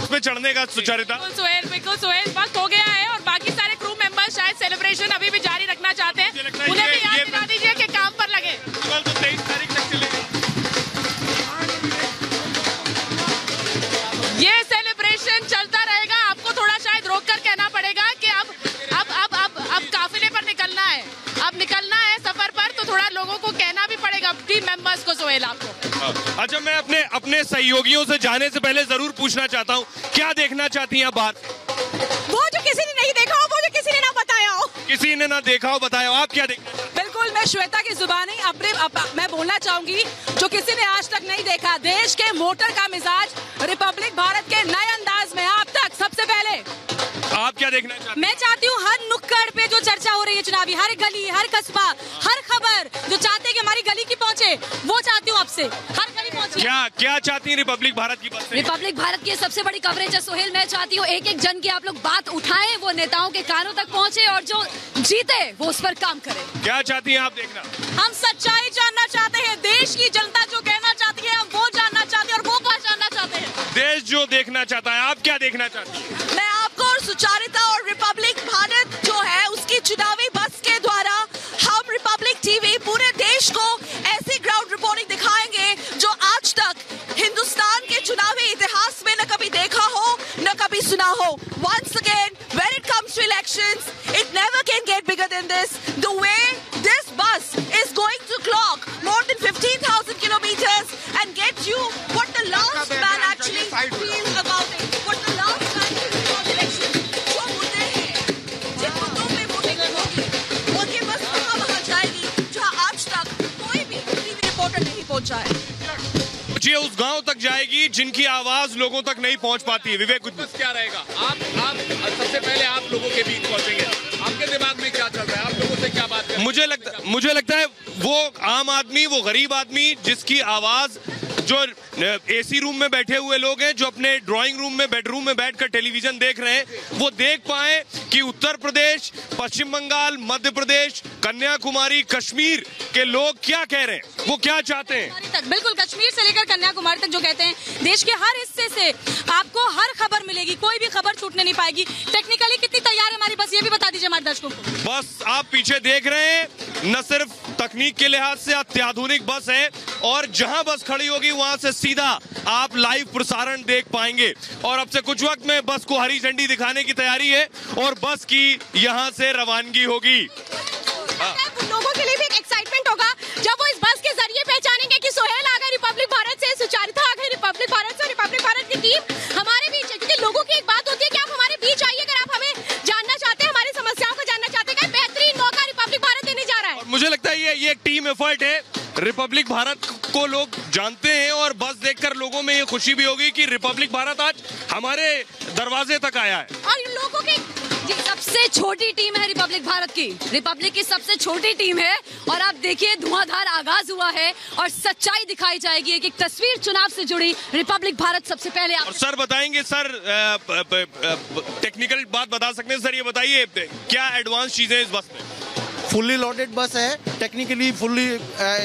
Speaker 16: उसमें चढ़ने का सुचारिता।
Speaker 7: बिल्कुल सुहेल, वक्त हो गया है और बाकी सारे क्रू मेंबर्स शायद सेलिब्रेशन अभी भी जारी रखना चाहते हैं। उन्हें भी याद दिला दीजिए कि काम पर लगे।
Speaker 16: कल तो 23 तारीख तक चलेगी।
Speaker 7: ये सेलिब्रेशन चलता रहेगा। आपको थोड़ा शायद रोक कर कहना पड़ेगा कि अब काफिले पर निकलना है, अब निकलना है सफर पर, तो थोड़ा लोगों को कहना भी पड़ेगा, टीम मेंबर्स को। सुहेल, आपको
Speaker 16: अच्छा, मैं अपने सहयोगियों से जाने से पहले जरूर पूछना चाहता हूँ, क्या देखना चाहती हैं बात?
Speaker 2: वो जो किसी ने नहीं देखा हो, वो जो किसी ने ना बताया हो।
Speaker 16: किसी ने ना देखा हो, बताया हो, आप क्या देखना?
Speaker 2: बिल्कुल, मैं श्वेता की जुबानी मैं बोलना चाहूंगी, जो किसी ने आज तक नहीं देखा, देश के मोटर का मिजाज रिपब्लिक भारत के नए अंदाज में आप तक सबसे पहले।
Speaker 16: आप क्या क्या देखना चाहती हैं?
Speaker 3: मैं चाहती हूँ हर नुक्कड़ पे जो चर्चा हो रही है चुनावी, हर गली, हर कस्बा, हर खबर जो चाहते हैं कि हमारी गली की पहुंचे, वो चाहती हूँ आपसे, हर गली पहुंचे।
Speaker 16: क्या चाहती हैं रिपब्लिक भारत की बस से?
Speaker 3: रिपब्लिक भारत की सबसे बड़ी कवरेज है सोहेल। मैं चाहती हूँ एक एक जन की आप लोग बात उठाएं, वो नेताओं के कानों तक पहुंचे और जो जीते वो उस पर काम करे।
Speaker 16: क्या चाहती हैं आप देखना?
Speaker 2: हम सच्चाई जानना चाहते हैं, देश की जनता जो कहना चाहती है हम वो जानना चाहते हैं और वो क्या जानना चाहते हैं।
Speaker 16: देश जो देखना चाहता है, आप क्या देखना चाहती हैं?
Speaker 8: मैं आपको और सुचारिता और रिपब्लिक भारत जो है उसकी चुनावी बस के द्वारा हम रिपब्लिक टीवी पूरे देश को ऐसी ग्राउंड रिपोर्टिंग दिखाएंगे जो आज तक हिंदुस्तान के चुनावी इतिहास में न कभी देखा हो न कभी सुना हो। Once again, when it comes to elections, it never can get bigger than this. The way this bus is going to clock more than 15,000 kilometers and get you what the last man actually feels about it. What the last man feels about elections. जो मुद्दे हैं, जिन मुद्दों पे voting होगी, उनकी बस वहाँ जाएगी जहाँ आज तक कोई भी टीवी रिपोर्टर नहीं पहुँचा है।
Speaker 16: ये उस गांव तक जाएगी जिनकी आवाज लोगों तक नहीं पहुंच पाती है। विवेक,
Speaker 14: बस क्या रहेगा? आप सबसे पहले आप लोगों के बीच पहुंचेंगे। आपके दिमाग में क्या चल रहा है? आप लोगों से क्या बात करें?
Speaker 16: मुझे लगता है वो आम आदमी, वो गरीब आदमी जिसकी आवाज, जो एसी रूम में बैठे हुए लोग हैं, जो अपने ड्राइंग रूम में, बेडरूम में बैठकर टेलीविजन देख रहे हैं, वो देख पाए कि उत्तर प्रदेश, पश्चिम बंगाल, मध्य प्रदेश, कन्याकुमारी, कश्मीर के लोग क्या कह रहे हैं, वो क्या चाहते हैं।
Speaker 3: बिल्कुल, कश्मीर से लेकर कन्याकुमारी तक जो कहते हैं, देश के हर हिस्से से आपको हर खबर मिलेगी, कोई भी खबर छूटने नहीं पाएगी। टेक्निकली कितनी तैयार है हमारी बस, ये भी बता दीजिए हमारे दर्शकों को।
Speaker 16: बस आप पीछे देख रहे हैं, न सिर्फ तकनीक के लिहाज से अत्याधुनिक बस है, और जहां बस खड़ी होगी वहां से सीधा आप लाइव प्रसारण देख पाएंगे। और अब से कुछ वक्त में बस को हरी झंडी दिखाने की तैयारी है और बस की यहां से रवानगी होगी।
Speaker 2: लोगों के लिए भी एक एक्साइटमेंट होगा जब वो इस बस के जरिए पहचानेंगे कि सोहेल आ गए रिपब्लिक भारत से, सुचारिता आ गई रिपब्लिक भारत से, रिपब्लिक भारत की टीम हमारे बीच है। क्योंकि लोगों की एक बात होती है कि आप हमारे बीच आइए, अगर आप हमें जानना चाहते हैं, हमारी समस्याओं को जानना चाहते हैं, बेहतरीन मौका रिपब्लिक भारत देने जा रहा है।
Speaker 16: मुझे लगता है ये एक टीम एफर्ट है। रिपब्लिक भारत को लोग जानते हैं और बस देखकर लोगों में ये खुशी भी होगी कि रिपब्लिक भारत आज हमारे दरवाजे तक आया है।
Speaker 3: और इन लोगों की सबसे छोटी टीम है रिपब्लिक भारत की, रिपब्लिक की सबसे छोटी टीम है। और आप देखिए धुआंधार आगाज हुआ है और सच्चाई दिखाई जाएगी। एक तस्वीर चुनाव से जुड़ी रिपब्लिक भारत सबसे पहले।
Speaker 16: और सर बताएंगे, सर टेक्निकल बात बता सकते हैं सर, ये बताइए क्या एडवांस चीजें इस बस में?
Speaker 18: फुल्ली लोडेड बस है, टेक्निकली फुल्ली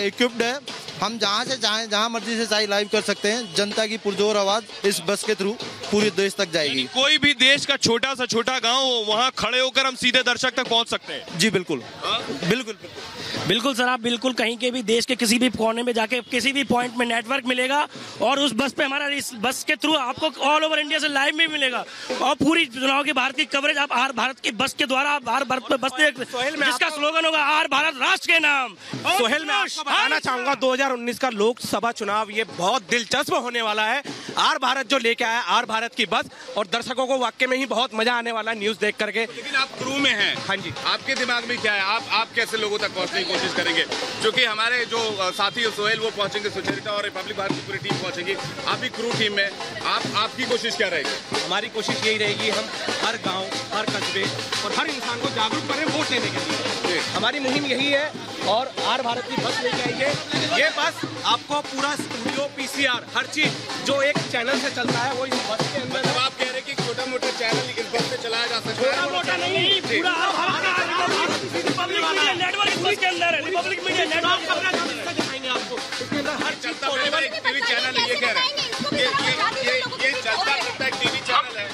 Speaker 18: इक्विप्ड है। हम जहाँ से चाहें, जहाँ मर्जी से चाहे लाइव कर सकते हैं। जनता की पुरजोर आवाज इस बस के थ्रू पूरे देश तक जाएगी।
Speaker 16: कोई भी देश का छोटा सा छोटा गांव हो, वहाँ खड़े होकर हम सीधे दर्शक तक पहुँच सकते हैं।
Speaker 18: जी बिल्कुल, बिल्कुल
Speaker 17: बिल्कुल सर, आप बिल्कुल कहीं के भी देश के किसी भी कोने में जाके किसी भी पॉइंट में नेटवर्क मिलेगा और उस बस पे हमारा, इस बस के थ्रू आपको ऑल ओवर इंडिया से लाइव में मिलेगा। और पूरी चुनाव की भारत की कवरेज आप आर भारत की बस के द्वारा, आर भारत पे बस, जिसका स्लोगन होगा आर भारत राष्ट्र के नाम।
Speaker 10: सोहेल, मैं आपको बताना चाहूंगा 2019 का लोकसभा चुनाव ये बहुत दिलचस्प होने वाला है। आर भारत जो लेके आया, आर भारत की बस, और दर्शकों को वाकई में ही बहुत मजा आने वाला है न्यूज देख करके।
Speaker 14: लेकिन आप क्रू में हैं।
Speaker 10: हाँ जी,
Speaker 14: आपके दिमाग में क्या है? आप कैसे लोगों तक पहुंचने की कोशिश करेंगे? क्योंकि हमारे जो साथी सोहेल वो पहुंचेंगे, सुचरिता और रिपब्लिक भारत की पूरी टीम पहुंचेगी। आप भी क्रू टीम में, आपकी कोशिश क्या रहेगी?
Speaker 10: हमारी कोशिश यही रहेगी, हम हर गांव, हर कस्बे और हर इंसान को जागरूक करें वोट देने के लिए। हमारी मुहिम यही है। और आर भारत की बस लेके आएंगे। ये बस आपको पूरा स्टूडियो, पीसीआर, हर चीज जो एक चैनल से चलता है वो इस बस के अंदर।
Speaker 14: मतलब आप कह रहे हैं कि छोटा मोटा चैनल इस बस पे चलाया जा सकता है?
Speaker 17: छोटा मोटा नहीं, पूरा रिपब्लिक मीडिया नेटवर्क इस बस के अंदर है। रिपब्लिक मीडिया नेटवर्क
Speaker 10: दिखाएंगे आपको, इसके अंदर हर
Speaker 14: चलता फिरता एक टीवी चैनल है। ये कह रहे हैं ये चलता फिरता एक टीवी चैनल है।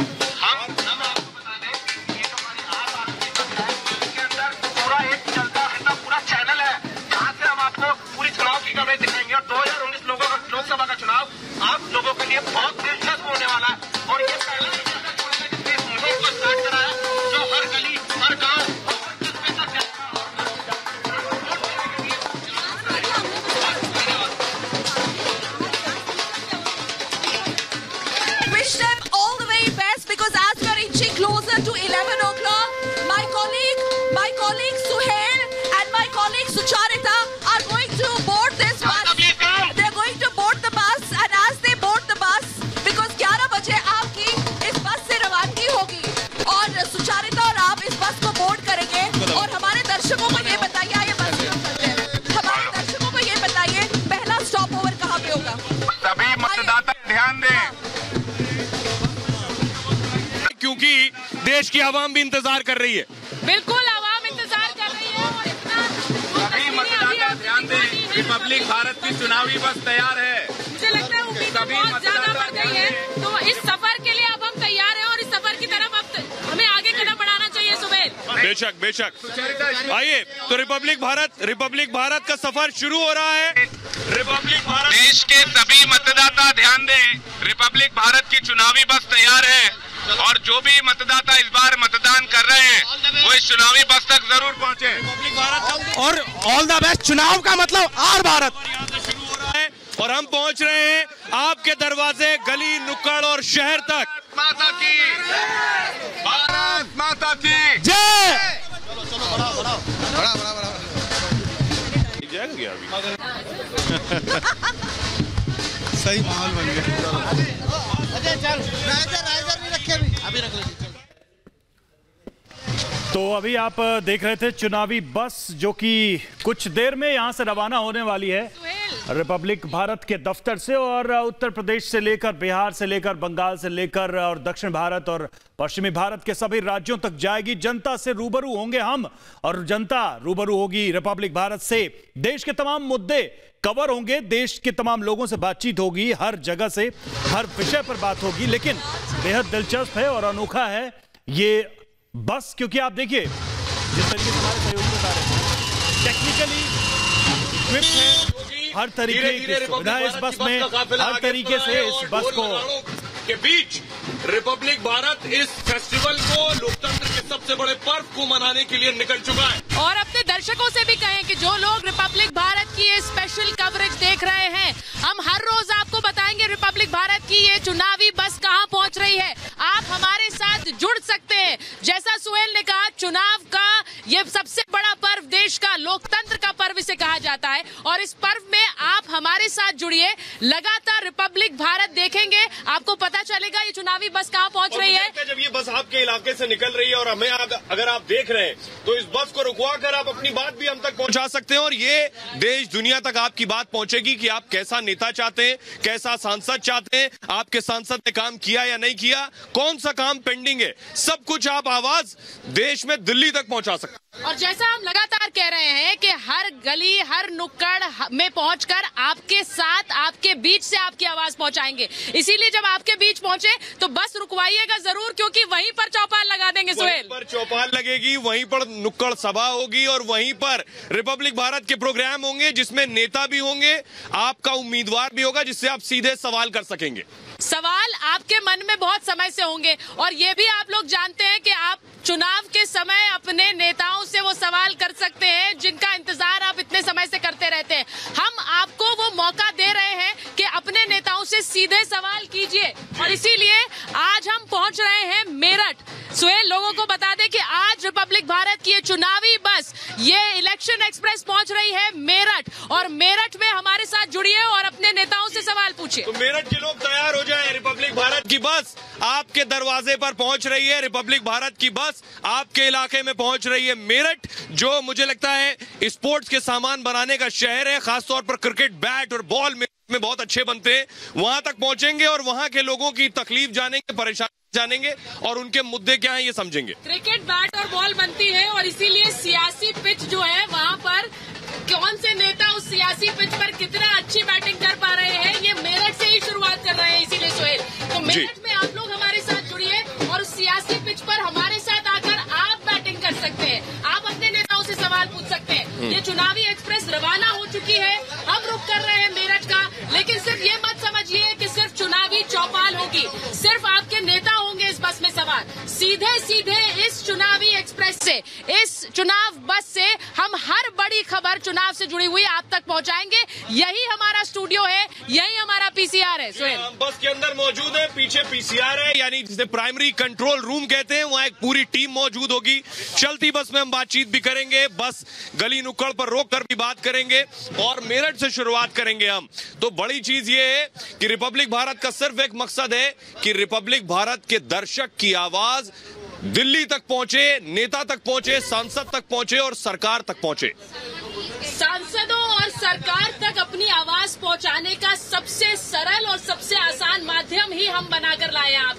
Speaker 19: पूरी चुनाव की कवरेज दिखाएंगे और 2019 लोकसभा का चुनाव आप लोगों के लिए बहुत दिलचस्प होने वाला है। और ये पहला मुहिम को स्टार्ट करा है जो हर गली, हर गांव,
Speaker 16: देश की आवाम भी इंतजार कर रही है।
Speaker 7: बिल्कुल आवाम इंतजार कर रही है और इतना
Speaker 14: सभी मतदाता ध्यान दें, रिपब्लिक भारत की चुनावी बस तैयार है।
Speaker 7: मुझे लगता है उम्मीद बहुत ज्यादा बढ़ गई है, तो इस सफर के लिए अब हम तैयार हैं और इस सफर की तरफ अब हमें आगे कदम बढ़ाना चाहिए। सुबह
Speaker 16: बेशक बेशक। आइए तो रिपब्लिक भारत का सफर शुरू हो रहा है। रिपब्लिक भारत,
Speaker 14: देश के सभी मतदाता ध्यान दें, रिपब्लिक भारत की चुनावी बस तैयार है और जो भी मतदाता इस बार मतदान कर रहे हैं वो इस चुनावी बस तक जरूर पहुंचे।
Speaker 16: रिपब्लिक भारत
Speaker 20: और ऑल द बेस्ट। चुनाव का मतलब आर भारत।
Speaker 16: शुरू हो रहा है और हम पहुंच रहे हैं आपके दरवाजे, गली, नुक्कड़ और शहर तक।
Speaker 14: माता की भारत माता की
Speaker 20: जय।
Speaker 11: सही माहौल बन गया।
Speaker 1: तो अभी आप देख रहे थे चुनावी बस जो कि कुछ देर में यहां से रवाना होने वाली है रिपब्लिक भारत के दफ्तर से, और उत्तर प्रदेश से लेकर, बिहार से लेकर, बंगाल से लेकर और दक्षिण भारत और पश्चिमी भारत के सभी राज्यों तक जाएगी। जनता से रूबरू होंगे हम और जनता रूबरू होगी रिपब्लिक भारत से। देश के तमाम मुद्दे कवर होंगे, देश के तमाम लोगों से बातचीत होगी, हर जगह से हर विषय पर बात होगी। लेकिन बेहद दिलचस्प है और अनोखा है ये बस, क्योंकि आप देखिए जिस तरीके से हमारे सहयोगी बता रहे हैं, टेक्निकली इक्विप्ड है, हर तरीके की सुविधा इस बस में, हर तरीके से इस बस को
Speaker 16: के बीच रिपब्लिक भारत इस फेस्टिवल को, लोकतंत्र के सबसे बड़े पर्व को मनाने के लिए निकल चुका है।
Speaker 7: और अपने दर्शकों से भी कहें कि जो लोग रिपब्लिक भारत की ये स्पेशल कवरेज देख रहे हैं, हम हर रोज आपको बताएंगे रिपब्लिक भारत की ये चुनावी बस कहां पहुंच रही है। आप हमारे साथ जुड़ सकते हैं। जैसा सुहेल ने कहा, चुनाव का ये सबसे बड़ा पर्व, देश का लोकतंत्र का पर्व इसे कहा जाता है, और इस पर्व में आप हमारे साथ जुड़िए। लगातार रिपब्लिक भारत देखेंगे, आपको पता चलेगा ये चुनावी बस कहां पहुंच रही है।
Speaker 16: जब ये बस आपके इलाके से निकल रही है और हमें अगर आप देख रहे हैं तो इस बस को रुकवा कर आप अपनी बात भी हम तक पहुंचा सकते हैं, और ये देश दुनिया तक आपकी बात पहुंचेगी कि आप कैसा नेता चाहते हैं, कैसा सांसद चाहते हैं, आपके सांसद ने काम किया या नहीं किया, कौन सा काम पेंडिंग है, सब कुछ आप आवाज देश में दिल्ली तक पहुंचा सकते हैं।
Speaker 7: और जैसा हम लगातार कह रहे हैं कि हर गली, हर नुक्कड़ में पहुंचकर आपके साथ, आपके बीच से आपकी आवाज पहुंचाएंगे। इसीलिए जब आपके बीच पहुंचे तो बस रुकवाइएगा जरूर, क्योंकि वहीं पर चौपाल लगा देंगे।
Speaker 16: वहीं पर चौपाल लगेगी, वहीं पर नुक्कड़ सभा होगी और वहीं पर रिपब्लिक भारत के प्रोग्राम होंगे जिसमें नेता भी होंगे, आपका उम्मीदवार भी होगा जिससे आप सीधे सवाल कर सकेंगे।
Speaker 7: सवाल आपके मन में बहुत समय से होंगे और ये भी आप लोग जानते हैं कि आप चुनाव के समय अपने नेताओं से वो सवाल कर सकते हैं जिनका इंतजार आप इतने समय से करते रहते हैं। हम आपको वो मौका दे रहे हैं कि अपने नेताओं से सीधे सवाल कीजिए, और इसीलिए आज हम पहुंच रहे हैं मेरठ। सुहेल, लोगों को बता दें कि आज रिपब्लिक भारत की ये चुनावी बस, ये इलेक्शन एक्सप्रेस पहुंच रही है मेरठ, और मेरठ में हमारे साथ जुड़िए और अपने नेताओं से सवाल पूछिए।
Speaker 16: तो मेरठ के लोग तैयार हो जाएं, रिपब्लिक भारत की बस आपके दरवाजे पर पहुंच रही है। रिपब्लिक भारत की बस आपके इलाके में पहुंच रही है मेरठ, जो मुझे लगता है स्पोर्ट्स के सामान बनाने का शहर है, खासतौर पर क्रिकेट बैट और बॉल में बहुत अच्छे बनते हैं। वहां तक पहुंचेंगे और वहां के लोगों की तकलीफ जानेंगे, परेशानी जानेंगे और उनके मुद्दे क्या हैं ये समझेंगे।
Speaker 7: क्रिकेट बैट और बॉल बनती है और इसीलिए सियासी पिच जो है वहाँ पर कौन से नेता उस सियासी पिच पर कितना अच्छी बैटिंग कर पा रहे हैं, ये मेरठ से ही शुरुआत कर रहे हैं। इसीलिए सुहेल, तो मेरठ में आप लोग हमारे साथ जुड़िए और उस सियासी पिच पर हमारे साथ आकर आप बैटिंग कर सकते हैं, आप अपने नेताओं से सवाल पूछ सकते हैं। ये चुनावी एक्सप्रेस रवाना हो चुकी है, हम रुक कर रहे हैं मेरठ का, लेकिन सिर्फ ये मत समझिए कि सिर्फ चुनावी चौपाल होगी, सिर्फ आपके नेता होंगे इस बस में सवार। सीधे सीधे इस चुनावी एक्सप्रेस से, इस चुनाव बस से हम हर बड़ी खबर चुनाव से जुड़ी हुई आप तक पहुंचाएंगे। यही हमारा स्टूडियो है, यही हमारा पीसीआर है।
Speaker 16: हम बस के अंदर मौजूद है, पीछे पीसीआर है, यानी जिसे प्राइमरी कंट्रोल रूम कहते हैं, वहाँ एक पूरी टीम मौजूद होगी। चलती बस में हम बातचीत भी करेंगे, बस गली नुक्कड़ पर रोक कर भी बात करेंगे और मेरठ से शुरुआत करेंगे हम। तो बड़ी चीज ये है कि रिपब्लिक भारत का सिर्फ एक मकसद है कि रिपब्लिक भारत के दर्शक की आवाज दिल्ली तक पहुंचे, नेता तक पहुंचे, सांसद तक पहुंचे और सरकार तक पहुंचे।
Speaker 7: सांसदों और सरकार तक अपनी आवाज पहुंचाने का सबसे सरल और सबसे आसान माध्यम ही हम बनाकर लाए हैं आप